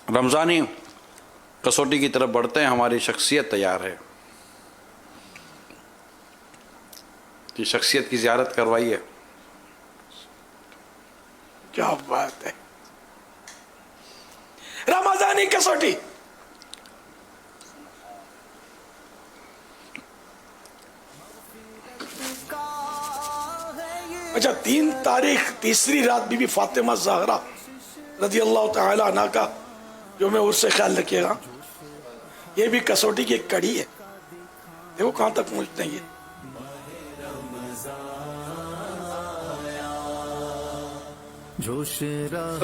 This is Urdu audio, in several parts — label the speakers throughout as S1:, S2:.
S1: رمضانی کسوٹی کی طرف بڑھتے ہیں. ہماری شخصیت تیار ہے کہ شخصیت کی زیارت کروائیے.
S2: کیا بات ہے. رمضانی کسوٹی اچھا 3 تاریخ تیسری رات بی بی فاطمہ زہرا رضی اللہ تعالی عنہ کا جو میں اس سے خیال رکھیے گا. یہ بھی کسوٹی کی ایک کڑی ہے. دیکھو کہاں تک پہنچتے ہیں یہ.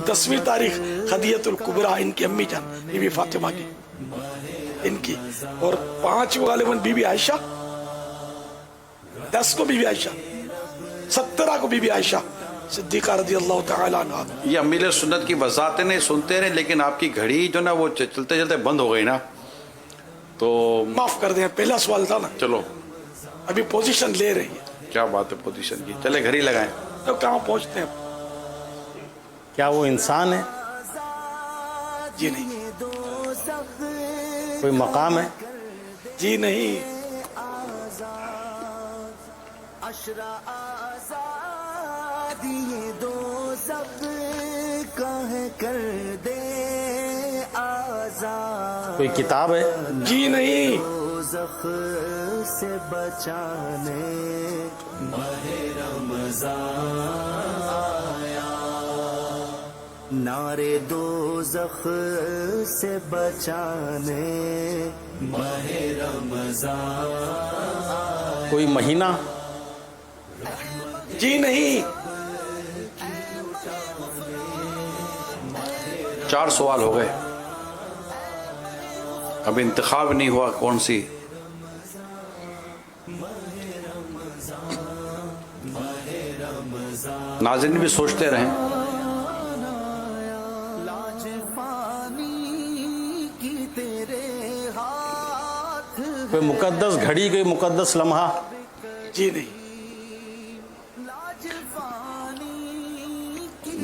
S2: 10ویں تاریخ خدیجۃ الکبریٰ ان کی امی جان بی بی فاطمہ کی ان کی. اور 5 غالباً بی بی عائشہ، 10 کو بی بی عائشہ، 17 کو بی بی عائشہ صدیقہ رضی اللہ تعالی عنہ.
S1: یہ امیل سنت کی وضاحتیں نہیں سنتے رہے، لیکن آپ کی گھڑی جو نا وہ چلتے چلتے بند ہو گئی نا، تو
S2: معاف کر دیں. پہلا سوال تھا نا.
S1: چلو
S2: ابھی پوزیشن لے رہی ہے.
S1: کیا بات ہے پوزیشن کی. چلے گھڑی لگائیں.
S2: تو کہاں پہنچتے ہیں؟
S3: کیا وہ انسان ہے؟
S2: جی نہیں.
S3: کوئی مقام ہے؟
S2: جی نہیں.
S3: کوئی کتاب ہے؟
S2: جی نہیں.
S4: سے بچانے ماہ رمضان آیا، نعرے دوزخ سے بچانے ماہ رمضان.
S3: کوئی مہینہ؟
S2: جی نہیں.
S1: 4 سوال ہو گئے، اب انتخاب نہیں ہوا کون سی. ناظرین بھی سوچتے رہیں.
S3: کوئی مقدس گھڑی، کوئی مقدس لمحہ؟
S2: جی نہیں.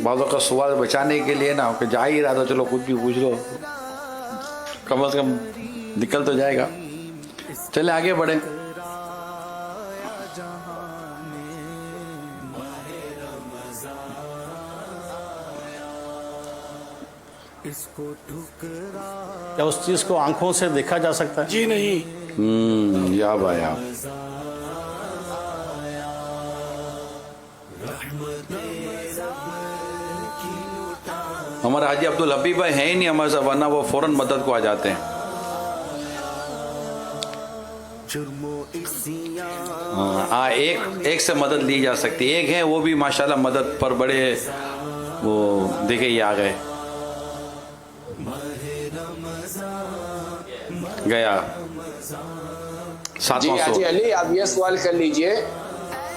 S1: بعضوں کا سوال بچانے کے لیے نا کہ جا ہی رہا تھا چلو کچھ بھی پوچھ لو، کم از کم نکل تو جائے گا. چلے آگے بڑھیں.
S3: کیا اس چیز کو آنکھوں سے دیکھا جا سکتا ہے؟
S2: جی نہیں.
S1: یا بھائی آپ ہمارے حاجی عبدالحبیب بھائی ہیں ہی نہیں ہمارے ساتھ، ورنہ وہ فوراً مدد کو آ جاتے ہیں. ہاں ایک سے مدد لی جا سکتی. ایک ہے وہ بھی ماشاءاللہ مدد پر بڑے وہ دیکھے یہ آ گئے. گیا
S5: جی حاجی علی آپ یہ سوال کر لیجئے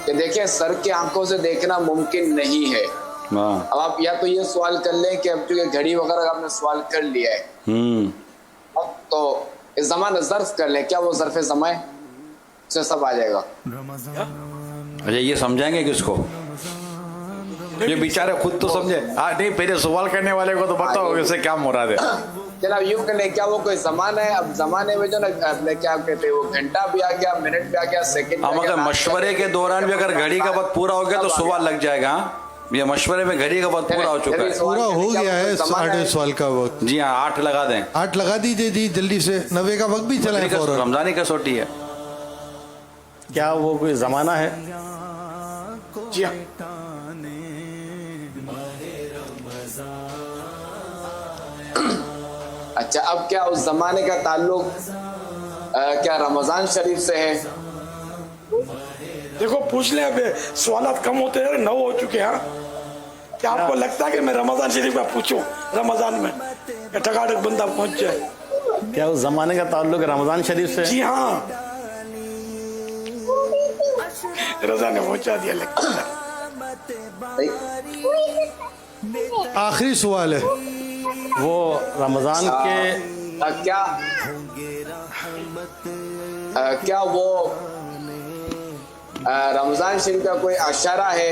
S5: کہ دیکھیں سر کے آنکھوں سے دیکھنا ممکن نہیں ہے. اب آپ یا تو یہ سوال کر لیں کہ اب چونکہ گھڑی وغیرہ آپ نے سوال کر لیا ہے تو زمان ظرف کر لیں. کیا وہ ظرف زمان سے سب آ جائے گا؟
S1: اچھا یہ سمجھائیں گے کس کو؟ یہ بیچارے خود تو سمجھے. نہیں پہلے سوال کرنے والے کو تو پتا ہوگا اسے کیا مراد ہے.
S5: چلا یوں کر لیں. کیا وہ کوئی زمانہ ہے؟ اب زمانے میں جو نا کیا کہتے ہیں وہ گھنٹہ بھی آ گیا، منٹ بھی آ گیا، سیکنڈ بھی آ گیا.
S1: اگر مشورے کے دوران بھی اگر گھڑی کا وقت پورا ہو گیا تو سوال لگ جائے گا. یہ مشورے میں گھڑی کا وقت پورا ہو چکا ہے.
S6: پورا ہو گیا ہے 8:30 کا وقت.
S1: جی ہاں 8 لگا دیں.
S6: 8 لگا دیجیے جی جلدی سے. 90 کا وقت بھی چلا ہے فوراً.
S1: رمضانی کسوٹی ہے.
S3: کیا وہ کوئی زمانہ ہے؟
S2: جی ہاں.
S5: اچھا اب کیا اس زمانے کا تعلق کیا رمضان شریف سے ہے؟
S2: دیکھو پوچھ لیں. اب سوالات کم ہوتے ہیں، 9 ہو چکے ہیں. کیا آپ کو لگتا ہے کہ میں رمضان شریف کا پوچھوں رمضان میں کہ ٹکاٹک بندہ پہنچ جائے؟
S3: کیا اس زمانے کا تعلق رمضان شریف سے؟
S2: جی ہاں. رضا نے پہنچا دیا. لگتا ہے
S6: آخری سوال ہے.
S3: وہ رمضان کے
S5: کیا وہ رمضان شریف کا کوئی اشارہ ہے؟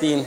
S3: 3।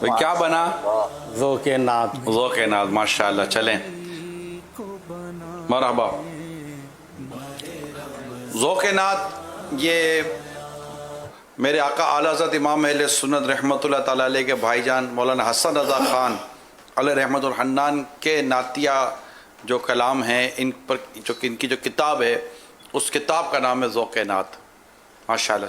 S1: بھئی کیا بنا؟
S3: ذوق نعت.
S1: ذوق ناز. ماشاءاللہ. چلیں مرحبا. ذوق نعت یہ میرے آقا اعلیٰ حضرت امام اہل سنت رحمۃ اللہ تعالیٰ علیہ کے بھائی جان مولانا حسن رضا خان علیہ رحمۃ الحنان کے نعتیہ جو کلام ہیں ان پر، جو ان کی جو کتاب ہے اس کتاب کا نام ہے ذوق نعت. ماشاءاللہ.